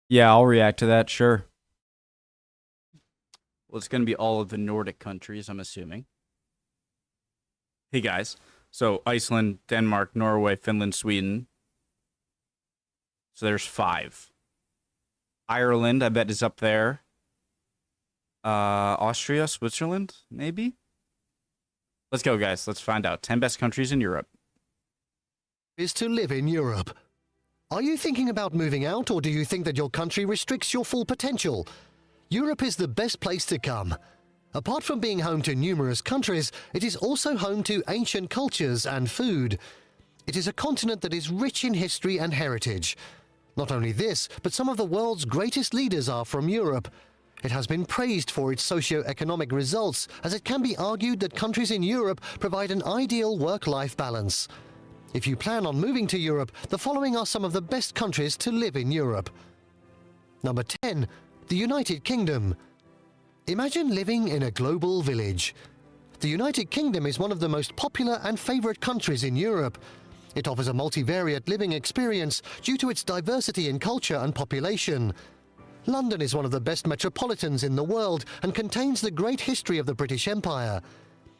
Yeah, I'll react to that, sure. Well, it's going to be all of the Nordic countries, I'm assuming. Hey, guys. So, Iceland, Denmark, Norway, Finland, Sweden. So, there's five. Ireland, I bet, is up there. Austria, Switzerland, maybe? Let's go, guys. Let's find out. 10 best countries in Europe. Is to live in Europe. Are you thinking about moving out, or do you think that your country restricts your full potential? Europe is the best place to come. Apart from being home to numerous countries, it is also home to ancient cultures and food. It is a continent that is rich in history and heritage. Not only this, but some of the world's greatest leaders are from Europe. It has been praised for its socio-economic results, as it can be argued that countries in Europe provide an ideal work-life balance. If you plan on moving to Europe, the following are some of the best countries to live in Europe. Number 10. The United Kingdom. Imagine living in a global village. The United Kingdom is one of the most popular and favourite countries in Europe. It offers a multivariate living experience due to its diversity in culture and population. London is one of the best metropolitans in the world and contains the great history of the British Empire.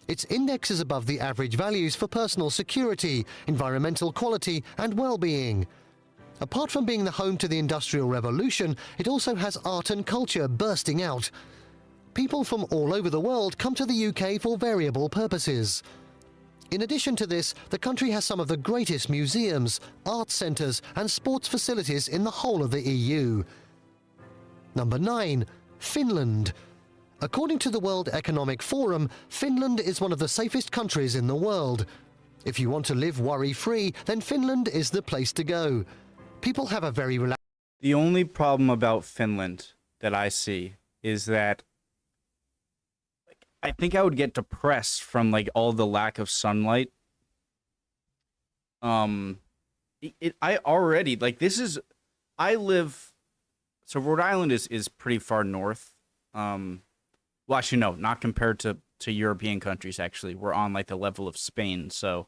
Its index is above the average values for personal security, environmental quality and well-being. Apart from being the home to the Industrial Revolution, it also has art and culture bursting out. People from all over the world come to the UK for variable purposes. In addition to this, the country has some of the greatest museums, art centres and sports facilities in the whole of the EU. Number 9. Finland. According to the World Economic Forum, Finland is one of the safest countries in the world. If you want to live worry-free, then Finland is the place to go. People have a very relaxed... The only problem about Finland that I see is that I think I would get depressed from like all the lack of sunlight. I already like this is I live so Rhode Island is pretty far north. Well, actually no, not compared to European countries. Actually, we're on like the level of Spain, so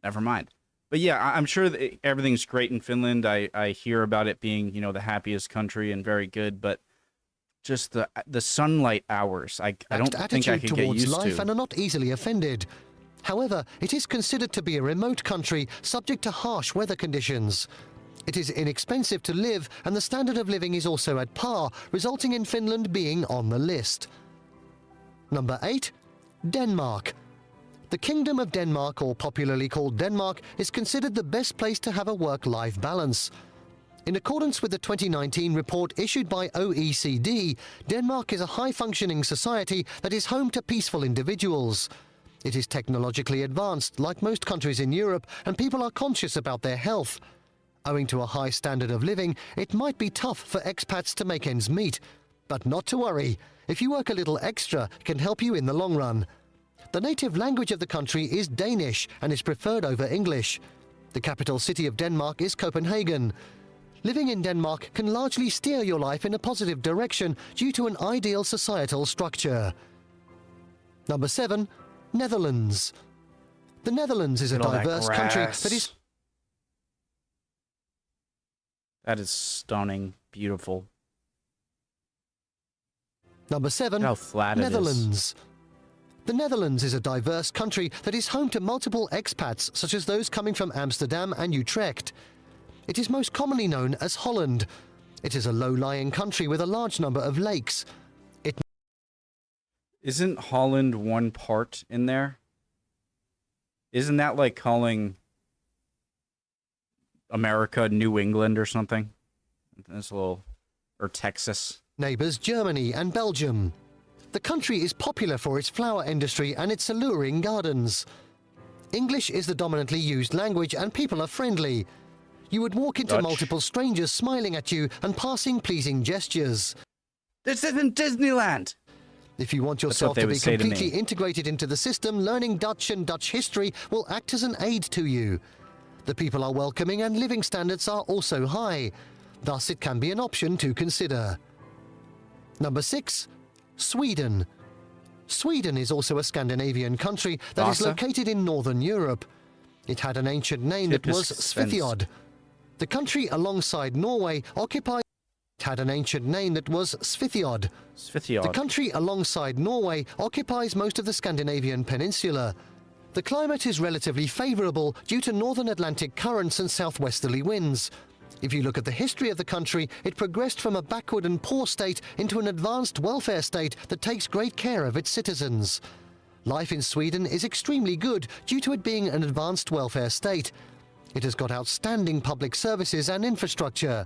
never mind. But yeah, I'm sure that everything's great in Finland. I hear about it being, you know, the happiest country and very good, but just the sunlight hours, I don't think I could get used life to. And are not easily offended. However, it is considered to be a remote country subject to harsh weather conditions. It is inexpensive to live, and the standard of living is also at par, resulting in Finland being on the list. Number 8. Denmark. The Kingdom of Denmark, or popularly called Denmark, is considered the best place to have a work-life balance. In accordance with the 2019 report issued by OECD, Denmark is a high-functioning society that is home to peaceful individuals. It is technologically advanced, like most countries in Europe, and people are conscious about their health. Owing to a high standard of living, it might be tough for expats to make ends meet. But not to worry. If you work a little extra, it can help you in the long run. The native language of the country is Danish and is preferred over English. The capital city of Denmark is Copenhagen. Living in Denmark can largely steer your life in a positive direction due to an ideal societal structure. Number 7. Netherlands. The Netherlands is a diverse country that is... That is stunning, beautiful. Number 7. Look how flat it is. Netherlands. The Netherlands is a diverse country that is home to multiple expats, such as those coming from Amsterdam and Utrecht. It is most commonly known as Holland. It is a low-lying country with a large number of lakes. Isn't Holland one part in there? Isn't that like calling America New England or something? That's a little... Or Texas. Neighbours Germany and Belgium. The country is popular for its flower industry and its alluring gardens. English is the dominantly used language and people are friendly. You would walk into multiple strangers smiling at you and passing pleasing gestures. This isn't Disneyland! If you want yourself to be completely integrated into the system, learning Dutch and Dutch history will act as an aid to you. The people are welcoming and living standards are also high. Thus, it can be an option to consider. Number 6. Sweden. Sweden is also a Scandinavian country that is located in Northern Europe. It had an ancient name that was Svithjod. The country, alongside Norway, occupies... had an ancient name that was Svithiod. The Svithiod. country alongside Norway occupies most of the Scandinavian peninsula. The climate is relatively favourable due to northern Atlantic currents and southwesterly winds. If you look at the history of the country, it progressed from a backward and poor state into an advanced welfare state that takes great care of its citizens. Life in Sweden is extremely good due to it being an advanced welfare state. It has got outstanding public services and infrastructure.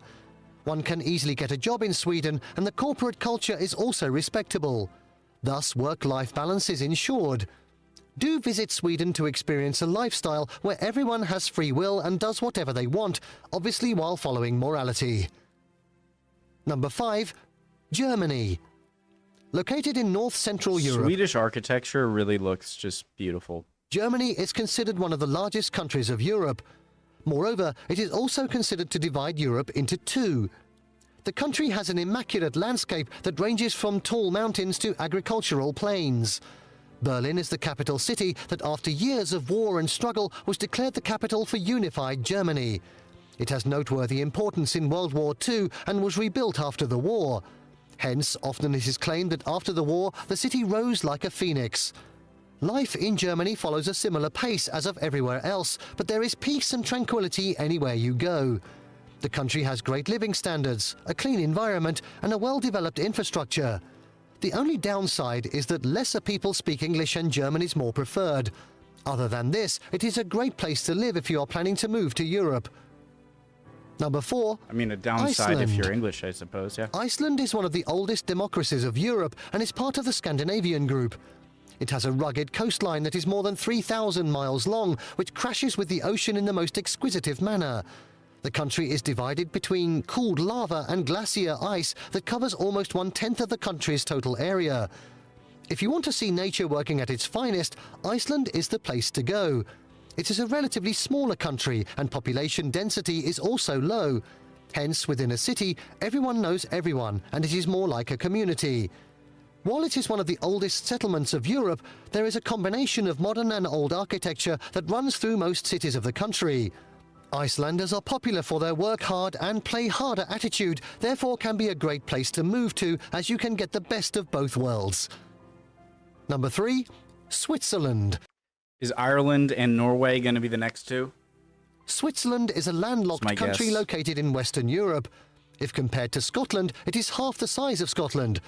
One can easily get a job in Sweden, and the corporate culture is also respectable. Thus, work-life balance is ensured. Do visit Sweden to experience a lifestyle where everyone has free will and does whatever they want, obviously while following morality. Number 5. Germany. Located in north-central Europe, Swedish architecture really looks just beautiful. Germany is considered one of the largest countries of Europe. Moreover, it is also considered to divide Europe into two. The country has an immaculate landscape that ranges from tall mountains to agricultural plains. Berlin is the capital city that after years of war and struggle was declared the capital for unified Germany. It has noteworthy importance in World War II and was rebuilt after the war. Hence, often it is claimed that after the war, the city rose like a phoenix. Life in Germany follows a similar pace as of everywhere else, but there is peace and tranquility anywhere you go. The country has great living standards, a clean environment, and a well-developed infrastructure. The only downside is that lesser people speak English and German is more preferred. Other than this, it is a great place to live if you are planning to move to Europe. Number 4. I mean, a downside if Iceland. you're English, I suppose, yeah. Iceland is one of the oldest democracies of Europe and is part of the Scandinavian group. It has a rugged coastline that is more than 3,000 miles long, which crashes with the ocean in the most exquisitive manner. The country is divided between cooled lava and glacier ice that covers almost 1/10 of the country's total area. If you want to see nature working at its finest, Iceland is the place to go. It is a relatively smaller country and population density is also low. Hence, within a city, everyone knows everyone and it is more like a community. While it is one of the oldest settlements of Europe, there is a combination of modern and old architecture that runs through most cities of the country. Icelanders are popular for their work hard and play harder attitude, therefore can be a great place to move to as you can get the best of both worlds. Number 3. Switzerland. Is Ireland and Norway going to be the next two? Switzerland is a landlocked That's my country guess. located in Western Europe. If compared to Scotland, it is half the size of Scotland.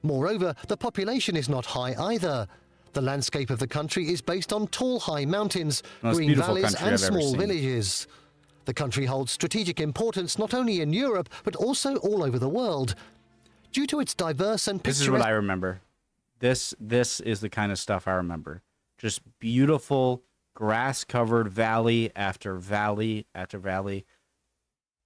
Moreover, the population is not high either. The landscape of the country is based on tall, high mountains, Most green beautiful valleys country and I've ever small seen. villages. The country holds strategic importance not only in Europe, but also all over the world. Due to its diverse and This is what I remember. This is the kind of stuff I remember. Just beautiful, grass-covered valley after valley after valley.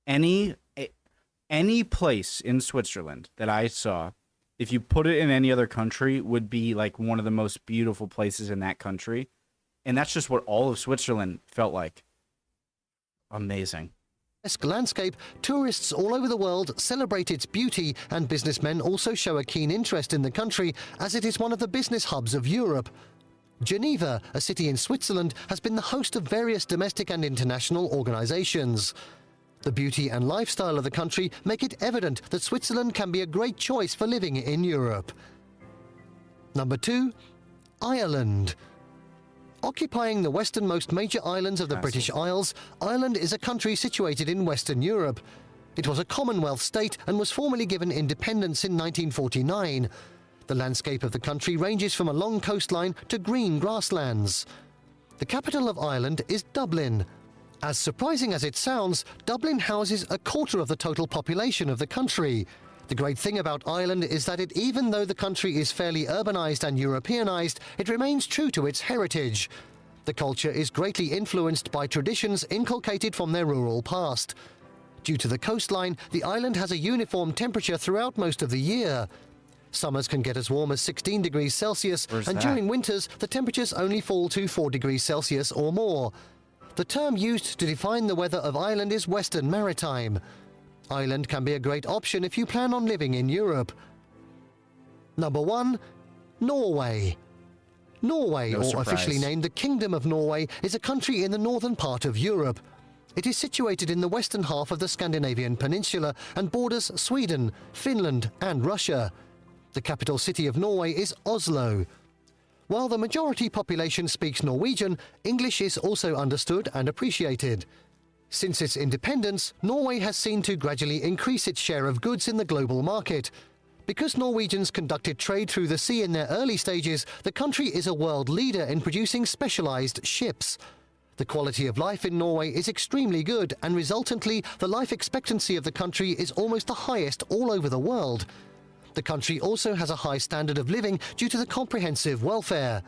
Any place in Switzerland that I saw, if you put it in any other country, would be like one of the most beautiful places in that country. And that's just what all of Switzerland felt like. Amazing. landscape, tourists all over the world celebrate its beauty, and businessmen also show a keen interest in the country as it is one of the business hubs of Europe. Geneva, a city in Switzerland, has been the host of various domestic and international organizations. The beauty and lifestyle of the country make it evident that Switzerland can be a great choice for living in Europe. Number 2. Ireland. Occupying the westernmost major islands of the British Isles, Ireland is a country situated in Western Europe. It was a Commonwealth state and was formally given independence in 1949. The landscape of the country ranges from a long coastline to green grasslands. The capital of Ireland is Dublin. As surprising as it sounds, Dublin houses a quarter of the total population of the country. The great thing about Ireland is that even though the country is fairly urbanized and Europeanized, it remains true to its heritage. The culture is greatly influenced by traditions inculcated from their rural past. Due to the coastline, the island has a uniform temperature throughout most of the year. Summers can get as warm as 16 degrees Celsius, and during winters, the temperatures only fall to 4 degrees Celsius or more. The term used to define the weather of Ireland is Western Maritime. Ireland can be a great option if you plan on living in Europe. Number 1. Norway. Norway, or officially named the Kingdom of Norway, is a country in the northern part of Europe. It is situated in the western half of the Scandinavian peninsula and borders Sweden, Finland and Russia. The capital city of Norway is Oslo. While the majority population speaks Norwegian, English is also understood and appreciated. Since its independence, Norway has seen to gradually increase its share of goods in the global market. Because Norwegians conducted trade through the sea in their early stages, the country is a world leader in producing specialized ships. The quality of life in Norway is extremely good, and resultantly, the life expectancy of the country is almost the highest all over the world. The country also has a high standard of living due to the comprehensive welfare.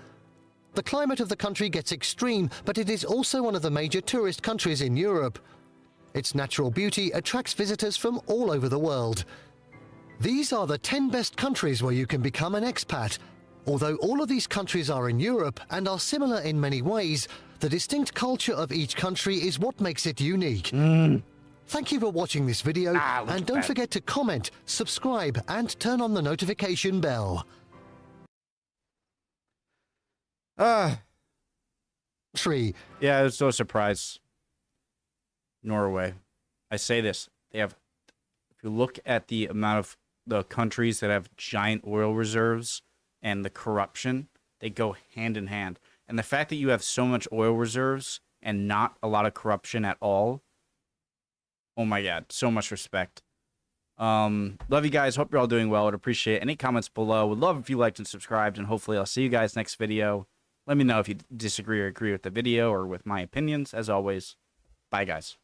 The climate of the country gets extreme, but it is also one of the major tourist countries in Europe. Its natural beauty attracts visitors from all over the world. These are the 10 best countries where you can become an expat. Although all of these countries are in Europe and are similar in many ways, the distinct culture of each country is what makes it unique. Thank you for watching this video, and don't forget to comment, subscribe, and turn on the notification bell. Tree. Yeah, it's no surprise. Norway. I say this. They have, if you look at the amount of the countries that have giant oil reserves and the corruption, they go hand in hand. And the fact that you have so much oil reserves and not a lot of corruption at all, oh my God, so much respect. Love you guys. Hope you're all doing well. I'd appreciate any comments below. Would love if you liked and subscribed, and hopefully I'll see you guys next video. Let me know if you disagree or agree with the video or with my opinions. As always, bye guys.